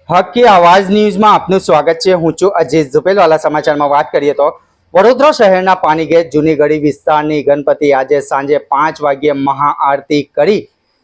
હક की आवाज ન્યૂઝમાં આપનું સ્વાગત છે। હું છું અજીત ઝુપેલવાલા। સમાચારમાં વાત કરીએ તો વડોદરા શહેરના પાણીગેટ જૂની ગળી વિસ્તારની ગણપતિ આજે સાંજે 5 વાગ્યે મહાઆરતી કરી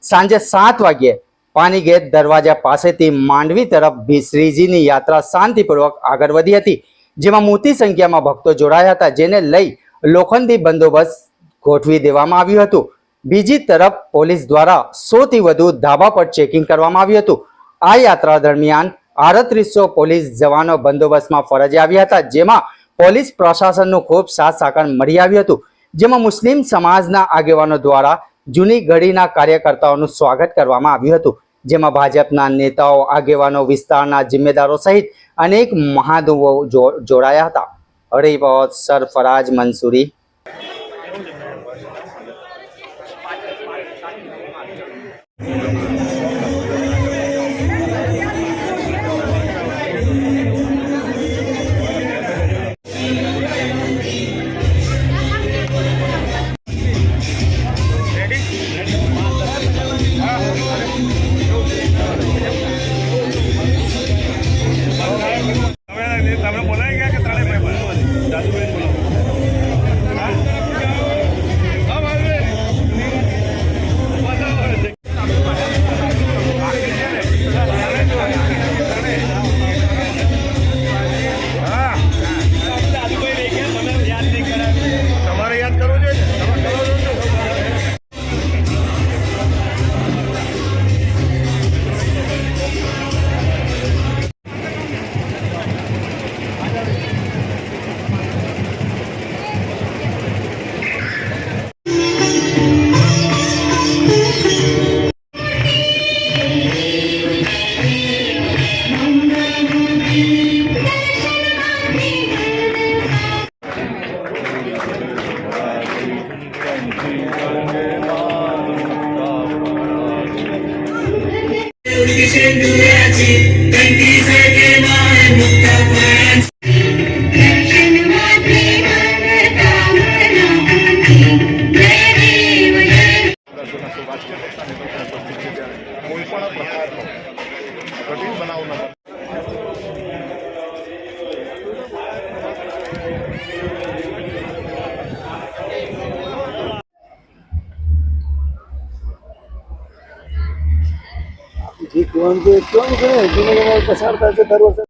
સાંજે 7 વાગ્યે પાણીગેટ દરવાજા પાસેથી માંડવી તરફ શ્રીજીની યાત્રા શાંતિપૂર્વક આગળ વધી હતી, જેમાં મોટી સંખ્યામાં ભક્તો જોડાયા હતા, જેને લઈ લોખંડી બંદોબસ્ત ગોઠવી દેવામાં આવ્યું હતું। બીજી તરફ પોલીસ દ્વારા 100 થી વધુ ધાબા પર ચેકિંગ કરવામાં આવ્યું હતું। આ યાત્રા દરમિયાન 3800 પોલીસ જવાનો બંદોબસ્તમાં ફરજે આવ્યા હતા, જેમાં પોલીસ પ્રશાસનનું ખૂબ સાથ સહકાર મળી આવ્યું હતું, જેમાં મુસ્લિમ સમાજના આગેવાનો દ્વારા જૂની ગળીના કાર્યકર્તાઓનું સ્વાગત કરવામાં આવ્યું હતું, જેમાં ભાજપના નેતાઓ, આગેવાનો, વિસ્તારના જિમ્મેદારો સહિત અનેક મહાનુભાવો જોડાયા હતા। રિપોર્ટ સરફરાજ મંસૂરી। પસાર થાય છે દર વર્ષે।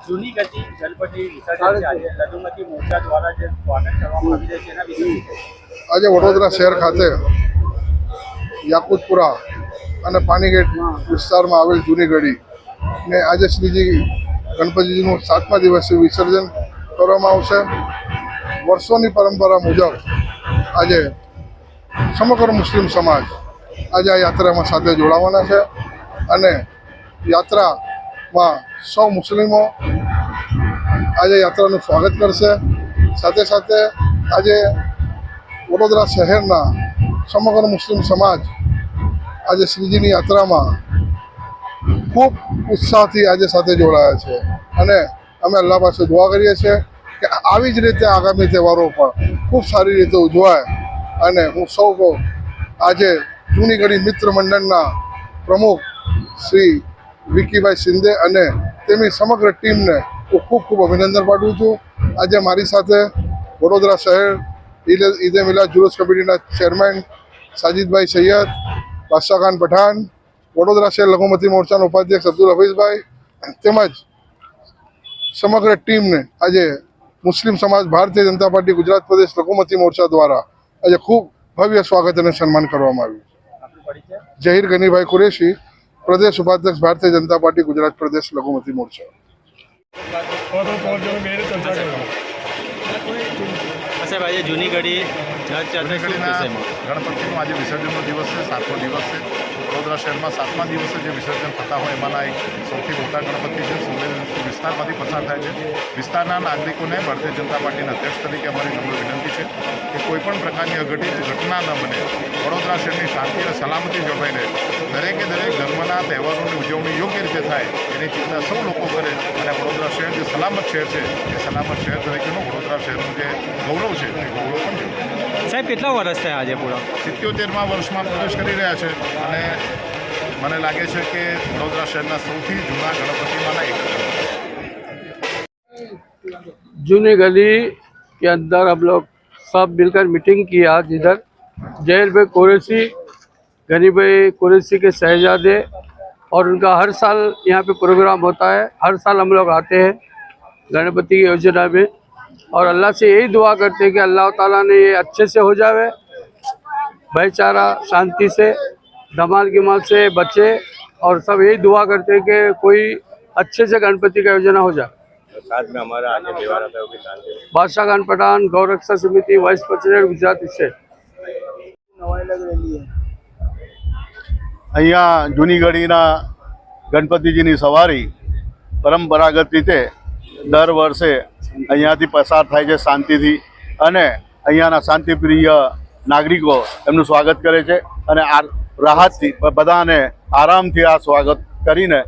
જૂની ગતિ ગણપતિ વિસર્જન આજે લઘુમતી મોરચા દ્વારા જે સ્વાગત કરવામાં આવી રહ્યું છે એના વિશે આજે વડોદરા શહેર ખાતે યાકુતપુરા અને પાણીગેટ વિસ્તારમાં આવેલ જૂની ગળી ને આજે શ્રીજી ગણપતિજીનું 7મા દિવસે વિસર્જન કરવામાં આવશે। વર્ષોની પરંપરા મુજબ આજે સમગ્ર મુસ્લિમ સમાજ આજે આ યાત્રામાં સાથે જોડાવાના છે અને યાત્રામાં સૌ મુસ્લિમો આજે યાત્રાનું સ્વાગત કરશે। સાથે સાથે આજે વડોદરા શહેરના સમગ્ર મુસ્લિમ સમાજ આજે શ્રીજીની યાત્રામાં ખૂબ ઉત્સાહથી આજે સાથે જોડાયા છે અને અમે અલ્લાહ પાસે દુઆ કરીએ છીએ કે આવી જ રીતે આગામી તહેવારો પણ ખૂબ સારી રીતે ઉજવાય અને હું સૌ આજે જૂની ગઢી મિત્ર મંડળના પ્રમુખ શ્રી વિકીભાઈ શિંદે અને તેમની સમગ્ર ટીમને હું ખૂબ ખૂબ અભિનંદન પાઠવું છું. આજે મારી સાથે વડોદરા શહેર ઈદે મિલાદ જુલુસ કમિટીના ચેરમેન સાજિદભાઈ સૈયદ, બાદશાહ ખાન પઠાણ, વડોદરા શહેર લઘુમતી મોરચાના ઉપાધ્યક્ષ અબ્દુલ હફીઝભાઈ તેમજ સમગ્ર ટીમને આજે મુસ્લિમ સમાજ ભારતીય જનતા પાર્ટી ગુજરાત પ્રદેશ લઘુમતી મોરચા દ્વારા આજે ખૂબ ભવ્ય સ્વાગત અને સન્માન કરવામાં આવ્યું. જહીર ગનીભાઈ કુરેશી, પ્રદેશ ઉપાધ્યક્ષ ભારતીય જનતા પાર્ટી ગુજરાત પ્રદેશ લઘુમતી મોરચા. ભાઈ જૂની ગઢી ગણપતિનું આજે વિસર્જનનો દિવસ છે, 7મો દિવસ છે. વડોદરા શહેરમાં 7મા દિવસે જે વિસર્જન થતા હોય એમાંના એક સૌથી મોટા ગણપતિ છે. સુંદર વિસ્તારમાંથી પસાર થાય છે. વિસ્તારના નાગરિકોને ભારતીય જનતા પાર્ટીના અધ્યક્ષ તરીકે અમારી નમ્ર વિનંતી છે કે કોઈપણ પ્રકારની અઘટિત ઘટના ન બને, વડોદરા શહેરની શાંતિ અને સલામતી જળવાઈ રહે, દરેકે દરેક ધર્મના તહેવારોની ઉજવણી યોગ્ય રીતે થાય એની ચિંતા સૌ લોકો કરે અને વડોદરા શહેર જે સલામત શહેર છે એ સલામત શહેર તરીકેનું વડોદરા શહેરનું જે ગૌરવ છે એ ગૌરવ પણ છે. સાહેબ કેટલા વર્ષ થયા આજે પૂરા? 77મા વર્ષમાં પ્રવેશ કરી રહ્યા છે અને મને લાગે છે કે વડોદરા શહેરના સૌથી જૂના ગણપતિમાંના એક. जूनी गली के अंदर हम लोग सब मिलकर मीटिंग की आज इधर जहीर भाई कुरैशी, गनी भाई कुरैशी के शहजादे और उनका हर साल यहाँ पे प्रोग्राम होता है. हर साल हम लोग आते हैं गणपति की योजना में और अल्लाह से यही दुआ करते हैं कि अल्लाह ताला ने ये अच्छे से हो जावे, भाईचारा शांति से धमाल गिमाल से बचे और सब यही दुआ करते हैं कि कोई अच्छे से गणपति का योजना हो जाए. साथ में हमारा आगे त्यौहार आता है वो भी दान दें. बादशाह खान पठान, गौरक्षा समिति, वाइस प्रेसिडेंट गुजरात स्टेट. અહીંયા જૂની ગઢીના ગણપતિજીની સવારી પરંપરાગત રીતે દર વર્ષે અહીંયાથી પસાર થાય છે શાંતિથી અને અહીંયાના શાંતિપ્રિય નાગરિકો એમનું સ્વાગત કરે છે અને આ રાહતથી બધાને આરામથી આ સ્વાગત કરીને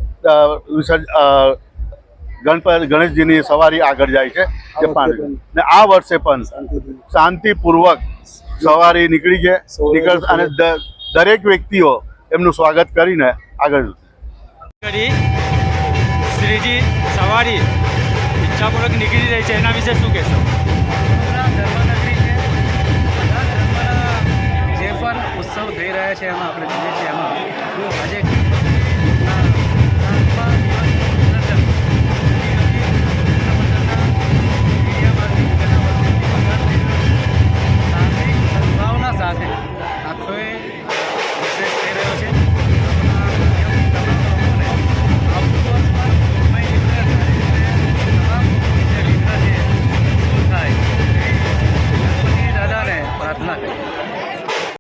ગણેશજીની સવારી આગળ જાય છે જે ને આ વર્ષે પણ શાંતિપૂર્વક સવારી નીકળી છે અને દરેક વ્યક્તિઓ એમનું સ્વાગત કરીને આગળ. શ્રીજી સવારી ઈચ્છાપૂર્વક નીકળી રહી છે, એના વિશે શું કહેશો? ધર્મનગરી છે, બધા ધર્મના જે પણ ઉત્સવ થઈ રહ્યા છે એમાં આપણે જોઈએ છીએ એમાં આજે સદભાવના સાથે